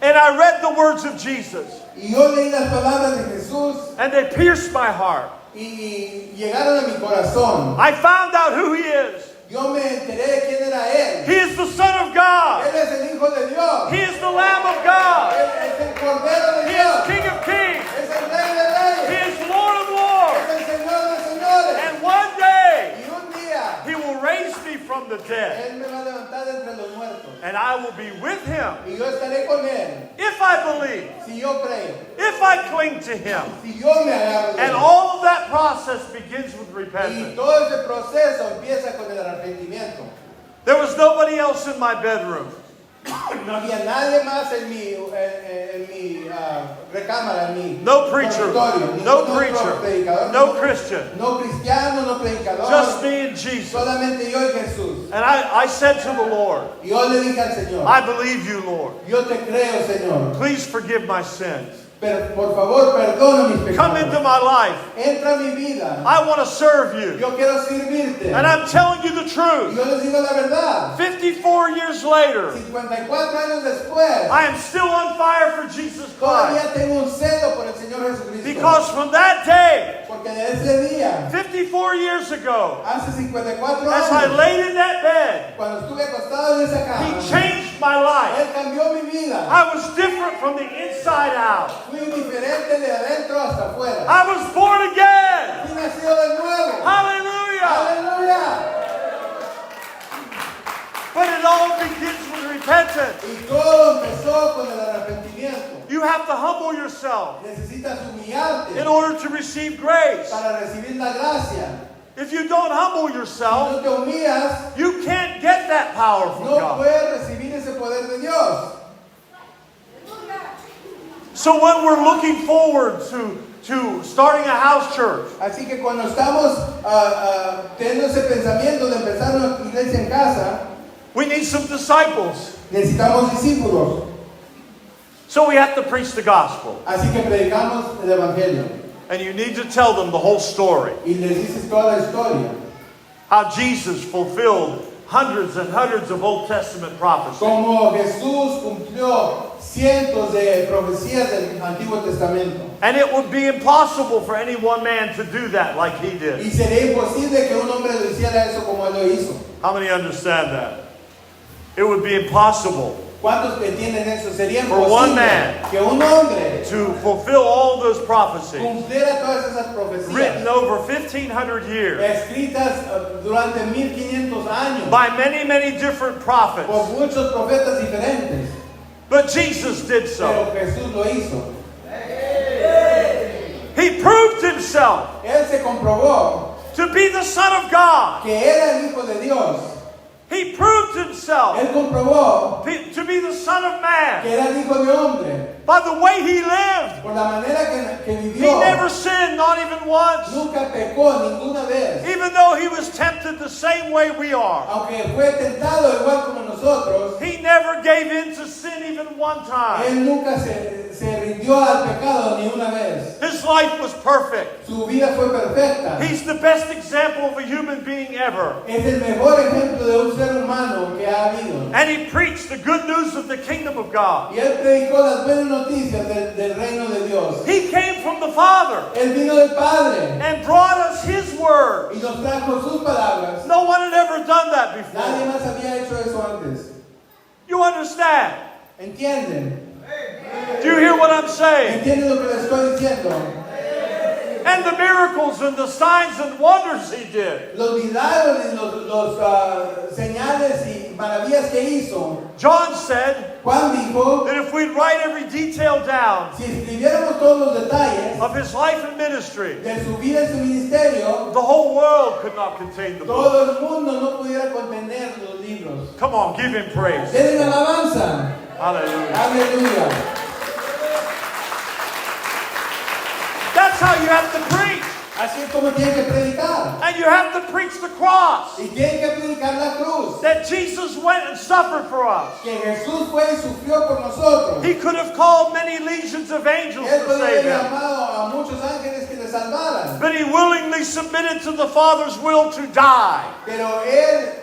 And I read the words of Jesus, Y yo leí las palabras de Jesús and they pierced my heart. y llegaron a mi corazón. I found out who He is. Yo me enteré de quién era Él. He is the Son of God. Él es el Hijo de Dios. He is the Lamb of God. Él es el Cordero de He Dios. is King of Kings. Es el Rey de He Reyes. is Lord of Lords. Es el Señor de Señores. And one day, Y un día, He will raise me from the dead. Él me va a levantar de entre los muertos. And I will be with Him Y yo estaré con Él. if I believe, Si yo creo. if I cling to Him. Si yo me agarro de And Él. all of that process begins with Y repentance. todo ese proceso empieza con el arrepentimiento. There was nobody else in my bedroom. No había nadie más en mi recámara, en mi No preacher. dormitorio. No Ningún otro preacher. predicador, No Christian. no cristiano, no predicador. Just me and Jesus. Solamente yo y Jesús. And I said to the Lord, Y yo le dije al Señor, I believe you, Lord. yo te creo, Señor, Please forgive my sins. pero por favor perdona mis Come into pecados. my life. Entra a mi vida. I want to serve you. Yo quiero servirte. And I'm telling you the Y truth. yo les digo la verdad. 54 years later, 54 años después, I am still on fire for Jesus Christ. todavía tengo un celo por el Señor Jesucristo. Because from that day, Porque de ese día, 54 years ago, hace 54 as I años, laid in that bed, cuando estuve acostado en esa He cama, changed my life. Él cambió mi vida. I was different from the inside out. Fui diferente de adentro hasta afuera. I was born again. Fui nacido de nuevo. Hallelujah. Aleluya. But it all begins with repentance. Y todo empezó con el arrepentimiento. You have to humble yourself Necesitas humillarte in order to receive grace. para recibir la gracia. If you don't humble Si yourself, no te humillas, you can't get that power from no God. puedes recibir ese poder de Dios. So when we're looking forward to starting a house church, Así que cuando estamos teniendo ese pensamiento de empezar una iglesia en casa, we need some disciples. necesitamos discípulos. So we have to preach the gospel. Así que predicamos el Evangelio. And you need to tell them the whole story. Y les dices toda la historia. How Jesus fulfilled hundreds and hundreds of Old Testament prophecies. Como Jesús cumplió cientos de profecías del Antiguo Testamento. And it would be impossible for any one man to do that like he Y did. sería imposible que un hombre lo hiciera eso como él lo hizo. How many understand that? It would be impossible ¿Cuántos que entienden eso? Sería For one imposible man. que un hombre to fulfill all those prophecies cumpliera todas esas profecías written over 1,500 years escritas durante 1500 años by many, many different prophets. por muchos profetas diferentes. But Jesus did so. Pero Jesús lo hizo. He proved himself Él se comprobó to be the Son of God. que era el Hijo de Dios. He proved himself Él comprobó to be the Son of Man que era el Hijo de Hombre by the way he lived. por la manera que He vivió. never sinned, not even once. Nunca pecó ninguna vez. Even though he was tempted the same way we are. Aunque fue tentado igual como nosotros, He never gave in to sin even one time. Él nunca se rindió al pecado ni una vez. His life was perfect. Su vida fue perfecta. He's the best example of a human being ever. Es el mejor ejemplo de un ser humano que ha habido. And he preached the good news of the kingdom of God. Y él predicó las buenas noticias del reino de Dios. He came from the Father Él vino del Padre and brought us his word. y nos trajo sus palabras. No one had ever done that Nadie before. más había hecho eso antes. You understand? ¿Entienden? Do you hear what I'm saying? ¿Entienden lo que les estoy diciendo? And the miracles and the signs and wonders he did. Los milagros y los señales y maravillas que hizo. John said Juan dijo, that if we'd write every detail down si escribiéramos todos los detalles of his life and ministry, de su vida y su ministerio, the whole world could not contain the book. todo el mundo no pudiera contener los libros. Come on, give him praise. Denle alabanza. Hallelujah. Aleluya. That's how you have to preach. Así es como tienen que predicar. And you have to preach the cross. Y tienen que predicar la cruz. That Jesus went and suffered for us. Que Jesús fue y sufrió por nosotros. He could have called many legions of angels Él to podría save haber him. llamado a muchos ángeles que le salvaran. But he willingly submitted to the Father's will to die. Pero él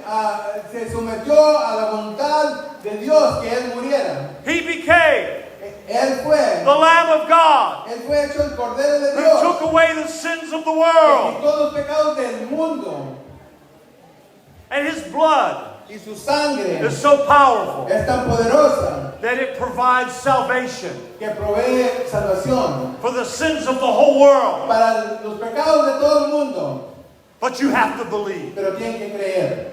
se sometió a la voluntad de Dios que él muriera. He became Él fue. the Lamb of God Él fue hecho el Cordero de who Dios. took away the sins of the Que world. quitó los pecados del mundo. And his blood Y su sangre is so powerful es tan poderosa that it provides salvation que provee salvación for the sins of the whole world. para los pecados de todo el mundo. But you have to believe. Pero tienen que creer.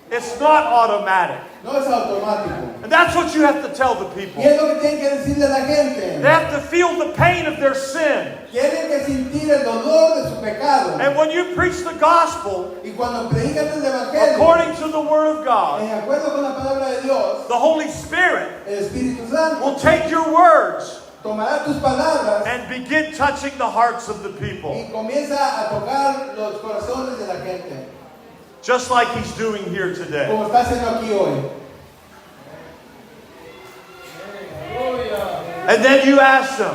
It's not automatic. No es automático. And that's what you have to tell the people. Y es lo que tienen que decirle a la gente. They have to feel the pain of their sin. Tienen que sentir el dolor de su pecado. And when you preach the gospel Y cuando predican el Evangelio, according to the Word of God, en acuerdo con la palabra de Dios, the Holy Spirit el Espíritu Santo will take your words tomará tus palabras and begin touching the hearts of the people. y comienza a tocar los corazones de la gente, Just like he's doing here today. como está haciendo aquí hoy. And then you ask them.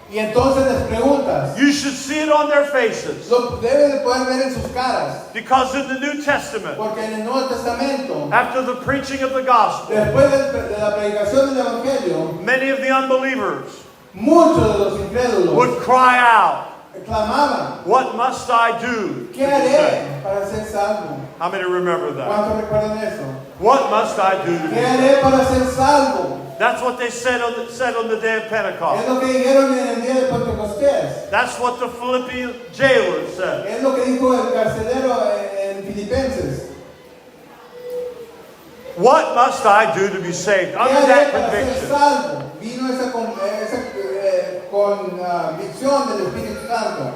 Y entonces les preguntas, You should see it on their faces. lo debes de poder ver en sus caras, Because in the New Testament, porque en el Nuevo Testamento, after the preaching of the gospel, después de la predicación del Evangelio, many of the unbelievers muchos de los incrédulos would cry out, clamaban, What must I do? ¿qué haré para ser salvo? How many remember that? ¿Cuántos recuerdan eso? What must I do to ¿Qué be? haré para ser salvo? That's what they said on the day of Es Pentecost. lo que dijeron en el día de Pentecostés. That's what the Philippian jailer said. Es lo que dijo el carcelero en Filipenses. What must I do to be saved? ¿Qué Under haré that para ser conviction. salvo? Vino esa convicción del Espíritu Santo.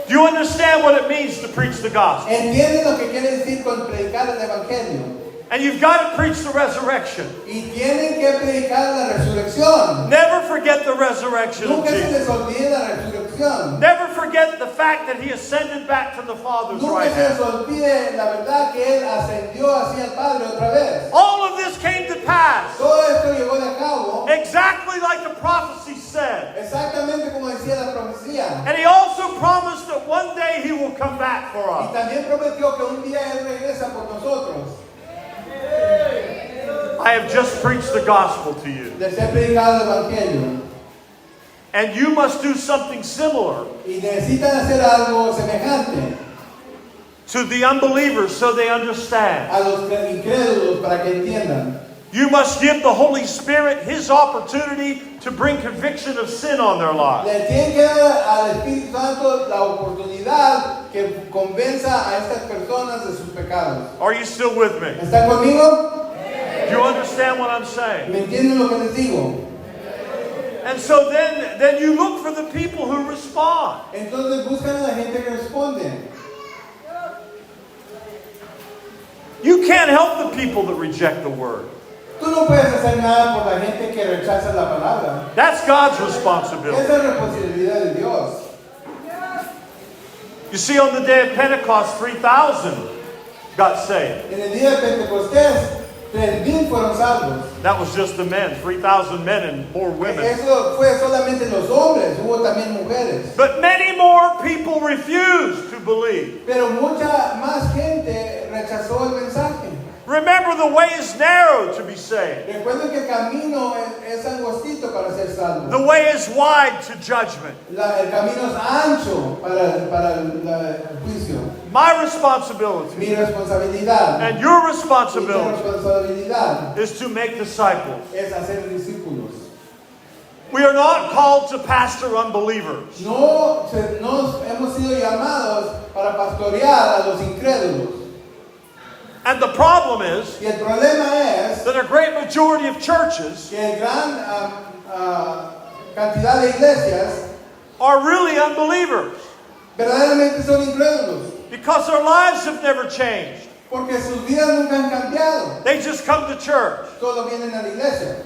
Do you understand what it means to preach the gospel? ¿Entienden lo que quiere decir con predicar el Evangelio? And you've got to preach the resurrection. Y tienen que predicar la resurrección. Never forget the resurrection of Nunca se Jesus. les olvide la resurrección. Never forget the fact that he ascended back to the Father's Nunca right se les hand. olvide la verdad que Él ascendió hacia el Padre otra vez. All of this came to pass Todo esto llegó de cabo exactly like the prophecy said. exactamente como decía la profecía. And he also promised that one day he will come back for Y us. también prometió que un día Él regresa por nosotros. I have just preached the gospel to you. Les he predicado el Evangelio. And you must do something similar Y necesitan hacer algo semejante to the unbelievers so they understand. a los incrédulos para que entiendan. You must give the Holy Spirit his opportunity to bring conviction of sin on their lives. Le tienen que dar al Espíritu Santo la oportunidad que convenza a estas personas de sus pecados. Are you still with me? ¿Están conmigo? Do you understand what I'm saying? ¿Me entienden lo que les digo? And so then you look for the people who respond. Entonces buscan a la gente que responde. You can't help the people that reject the word. Tú no puedes hacer nada por la gente que rechaza la palabra. That's God's responsibility. Esa es responsabilidad de Dios. You see, on the day of Pentecost, 3,000 got saved. En el día de Pentecostés, 3,000 fueron salvos. That was just the men, 3,000 men and more women. Eso fue solamente los hombres, hubo también mujeres. But many more people refused to believe. Pero mucha más gente rechazó el mensaje. Remember, the way is narrow to be saved. saved. Recuerden que el camino es angostito para ser salvo. The way is wide to judgment. El camino es ancho para el juicio. My responsibility Mi responsabilidad and your y mi responsibility responsabilidad is to make disciples. es hacer discípulos. We are not called to pastor unbelievers. No hemos sido llamados para pastorear a los incrédulos. And the problem is Y el problema es that a great majority of churches que gran cantidad de iglesias are really unbelievers verdaderamente son incrédulos because their lives have never changed. porque sus vidas nunca han cambiado. They just come to church. Solo vienen a la iglesia.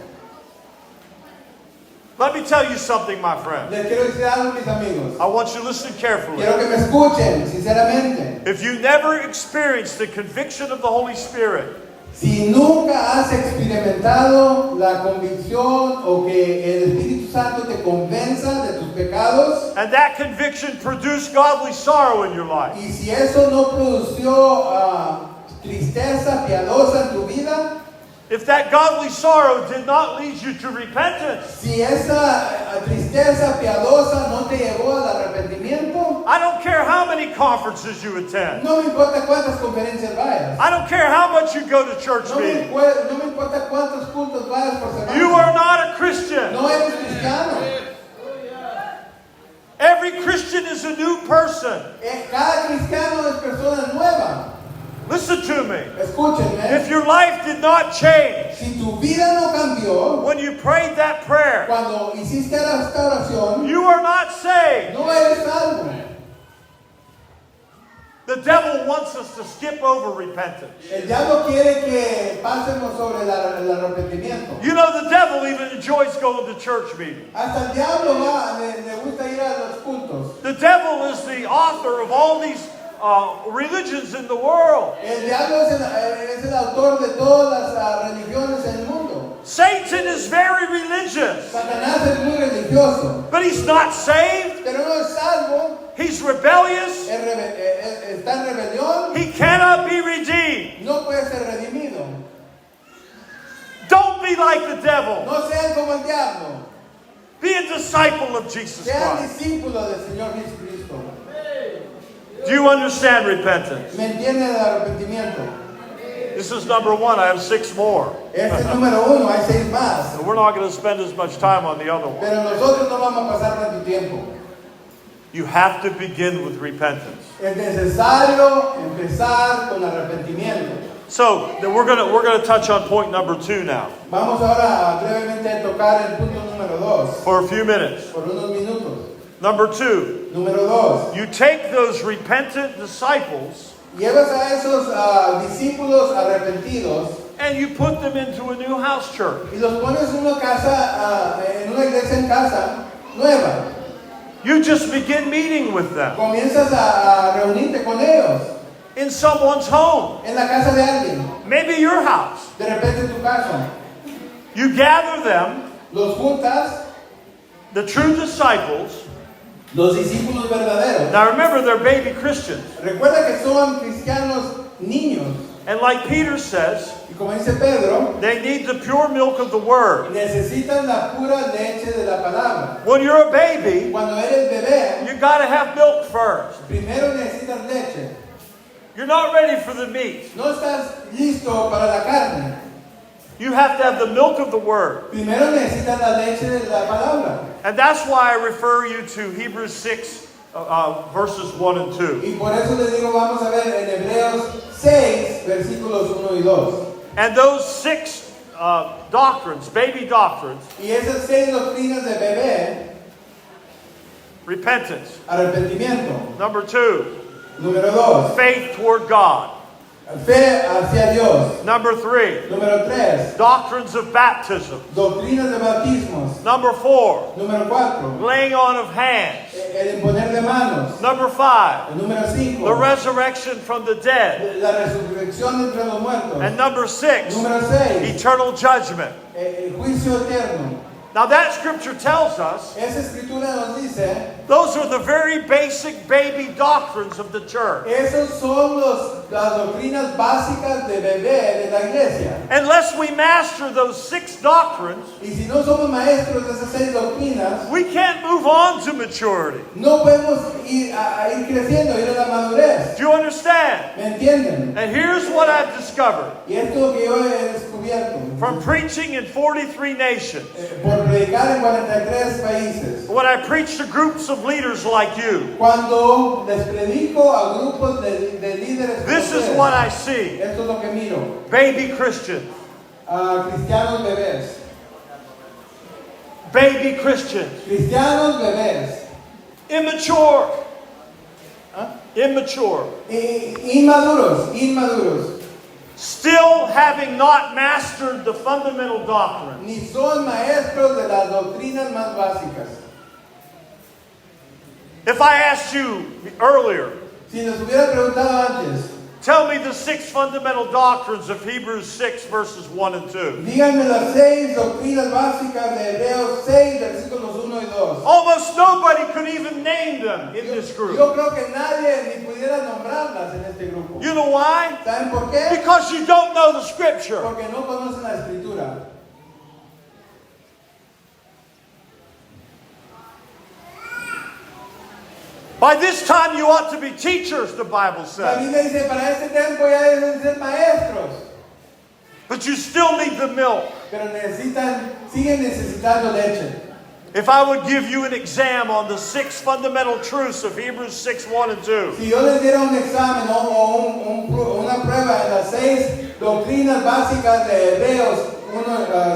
Let me tell you something, my friend. Les quiero decir algo, mis amigos. I want you to listen carefully. Quiero que me escuchen, sinceramente. If you never experienced the conviction of the Holy Spirit, Si nunca has experimentado la convicción o que el Espíritu Santo te convenza de tus pecados, and that conviction produced godly sorrow in your life, y si eso no produció tristeza piadosa en tu vida, if that godly sorrow did not lead you to repentance, si esa tristeza piadosa no te llevó al arrepentimiento, I don't care how many conferences you attend. no me importa cuántas conferencias vayas, I don't care how much you go to church no me meetings. importa cuántos cultos vayas por semana, You are not a Christian. no eres cristiano. Every Christian is a new person. Cada cristiano es persona nueva. Listen to me. Escúchenme. If your life did not change Si tu vida no cambió when you prayed that prayer, cuando hiciste esta oración, you are not saved. no eres salvo. The devil wants us to skip over repentance. El diablo quiere que pasemos sobre el arrepentimiento. You know, the devil even enjoys going to church meetings. Hasta el diablo le gusta ir a los cultos. The devil is the author of all these religions in the world. El diablo es el autor de todas las religiones en el mundo. Satan is very religious, Satanás es muy religioso, but he's not saved. pero no es salvo, He's rebellious. está en rebelión, He cannot be redeemed. no puede ser redimido. Don't be like the devil. No sean como el diablo, Be a disciple of Jesus sean Christ. discípulos del Señor Jesucristo. Do you understand repentance? ¿Me entienden el arrepentimiento? This is number one. I have 6 more. Este es número 1, hay 6 más. So we're not going to spend as much time on the other one. Pero nosotros no vamos a pasar tanto tiempo. You have to begin with repentance. Es necesario empezar con arrepentimiento. So we're going to touch on point number 2 now Vamos ahora a brevemente a tocar el punto número 2, for a few minutes. por unos minutos. Number 2, Número 2. you take those repentant disciples Llevas a esos discípulos arrepentidos and you put them into a new house church. y los pones en una casa, en una iglesia en casa nueva. You just begin meeting with them Comienzas a reunirte con ellos in someone's home, en la casa de alguien, maybe your house. de repente en tu casa. You gather them, Los juntas, the true disciples. los discípulos verdaderos. Now remember, they're baby Christians. Recuerda que son cristianos niños. And like Peter says, Y como dice Pedro, they need the pure milk of the word. necesitan la pura leche de la palabra. When you're a baby, Cuando eres bebé, you got to have milk first. primero necesitas leche. You're not ready for the meat. No estás listo para la carne. You have to have the milk of the word. Primero necesitas la leche de la palabra. And that's why I refer you to Hebrews 6, verses 1 and 2. Y por eso les digo, vamos a ver en Hebreos 6, versículos 1 y 2. And those 6 doctrines, baby doctrines, Y esas 6 doctrinas de bebé, repentance. arrepentimiento. Number 2, Número 2, faith toward God. fe hacia Dios. Number 3, Número 3, doctrines of baptism. doctrinas de bautismos. Number 4, Número 4, laying on of hands. el imponer de manos. Number 5, Número 5, the resurrection from the dead. la resurrección entre los muertos. And number 6, Número 6, eternal judgment. el juicio eterno. Now that scripture tells us Esa escritura nos dice, those are the very basic baby doctrines of the church. esos son los las doctrinas básicas de bebé de la iglesia. Unless we master those 6 doctrines, Y si no somos maestros de esas 6 doctrinas, we can't move on to maturity. no podemos ir a ir creciendo, ir a la madurez. Do you understand? ¿Me entienden? And here's what I've discovered Y esto es lo que yo he descubierto from preaching in 43 nations. por predicar en 43 países. When I preach to groups of leaders like you, Cuando les predico a grupos de líderes, como this is ustedes, what I see. esto es lo que miro. Baby Christians. Cristianos bebés. Baby Christians. Cristianos bebés. Immature. Immature. Inmaduros. Inmaduros. Still having not mastered the fundamental doctrine. Ni son maestros de las doctrinas más básicas. If I asked you earlier, Si nos hubiera preguntado antes, tell me the 6 fundamental doctrines of Hebrews 6 verses 1 and 2. díganme las 6 doctrinas básicas de Hebreos 6, versículos 1 y 2. Almost nobody could even name them in this Yo group. creo que nadie ni pudiera nombrarlas en este grupo. You know why? ¿Saben por qué? Because you don't know the scripture. Porque no conocen la escritura. By this time you ought to be teachers, the Bible La says. Biblia dice, para este tiempo ya deben ser maestros, But you still need the milk. pero siguen necesitando leche. If I would give you an exam on the 6 fundamental truths of Hebrews 6, 1 and 2, Si yo les diera un examen o una prueba en las 6 doctrinas básicas de Hebreos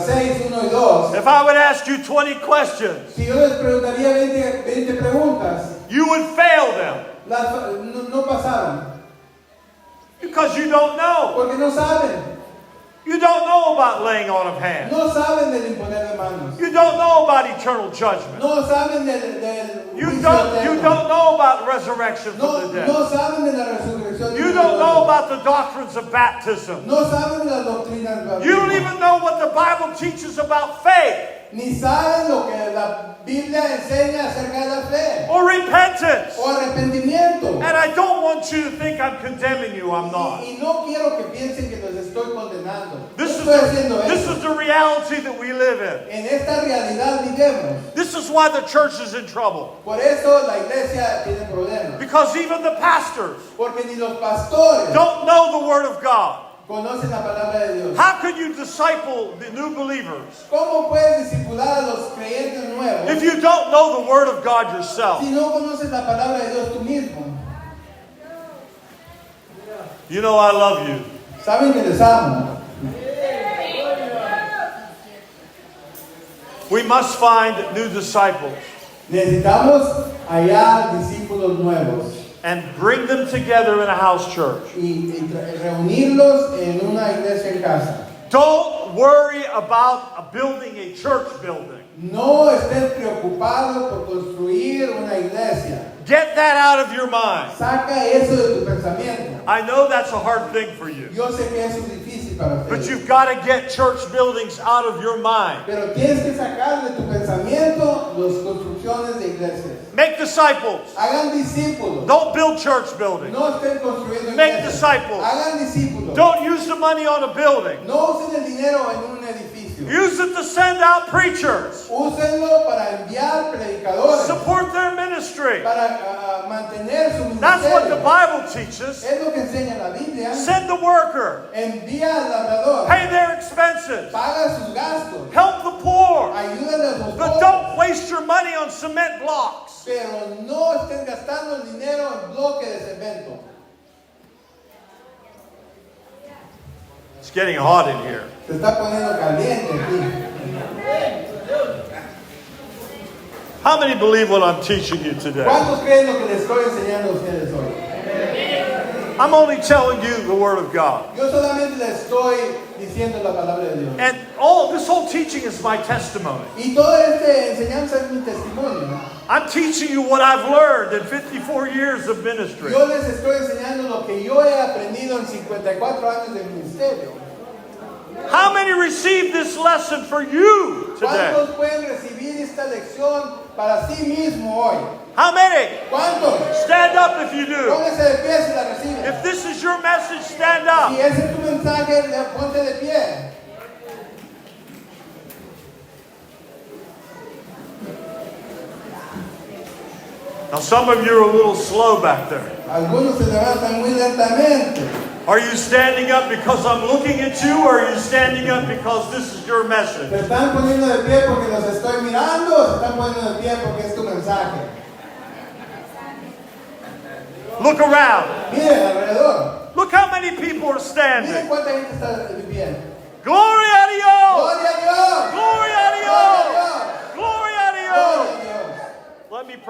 6, 1 y 2, if I would ask you 20 questions, si yo les preguntaría 20 preguntas, you would fail them no pasaron, because you don't know. porque no saben. You don't know about laying on of hands. No saben del imponer de manos. You don't know about eternal judgment. No saben del You juicio don't eterno. know about resurrection No, from the dead. no saben de la resurrección. You don't know about the doctrines of baptism. No saben de las doctrinas You don't bíblicas. even know what the Bible teaches about faith Ni saben lo que la Biblia enseña acerca de la fe or repentance. o arrepentimiento. And I don't want you to think I'm condemning you. I'm not. Y no quiero que piensen que los estoy condenando. This No is estoy haciendo this eso. is the reality that we live in. En esta realidad vivimos. This is why the church is in trouble. Por eso la iglesia tiene problemas. Because even the pastors Porque ni los pastores don't know the Word of God. conocen la palabra de Dios. How can you disciple the new believers ¿Cómo puedes discipular a los creyentes nuevos if you don't know the Word of God yourself? si no conoces la palabra de Dios tú mismo? You know I love you. Saben que les amo. We must find new disciples Necesitamos hallar discípulos nuevos and bring them together in a house church. y reunirlos en una iglesia en casa. Don't worry about building a church building. No estés preocupado por construir una iglesia. Get that out of your mind. Saca eso de tu pensamiento. I know that's a hard thing for you, Yo sé que eso es difícil para but ustedes. you've got to get church buildings out of your mind. Pero tienes que sacar de tu pensamiento las construcciones de iglesias. Make disciples. Hagan discípulos. Don't build church buildings. No estén construyendo Make iglesias. disciples. Hagan discípulos. Don't use the money on a building. No usen el dinero en un edificio. Use it to send out preachers. Úsenlo para enviar predicadores. Support their ministry. Para mantener su That's what the ministerio. Bible teaches. Es lo que enseña la Biblia. Send the worker. Envía al labrador. Pay their expenses. Paga sus gastos. Help the poor. Ayúdale a los But pobres. don't waste your money on cement blocks. Pero no estén gastando el dinero en bloque de cemento. It's getting hot in here. Se está poniendo caliente aquí. How many believe what I'm teaching you today? ¿Cuántos creen lo que les estoy enseñando a ustedes hoy? I'm only telling you the Word of God. Yo solamente les estoy diciendo la palabra de Dios. And this whole teaching is my testimony. Y toda esta enseñanza es mi testimonio. I'm teaching you what I've learned in 54 years of ministry. Yo les estoy enseñando lo que yo he aprendido en 54 años de ministerio. How many received this lesson for you today? ¿Cuántos pueden recibir esta lección para sí mismo hoy? How many? ¿Cuántos? Stand up if you do. Pónganse de pie si la reciben. If this is is your message, stand up. Si ese es tu mensaje, ponte de pie. Now, some of you are a little slow back there. Algunos se levantan muy lentamente. Are you standing up because I'm looking at you, or are you standing up because this is your message? ¿Se están poniendo de pie porque los estoy mirando o se están poniendo de pie porque es tu mensaje? Look around. Miren alrededor. Look how many people are Miren standing. cuánta gente está de pie. Gloria a Dios. ¡Gloria a Dios! Gloria a ¡Gloria a Dios. Dios! Gloria a ¡Gloria Dios. a Dios! Let me pray.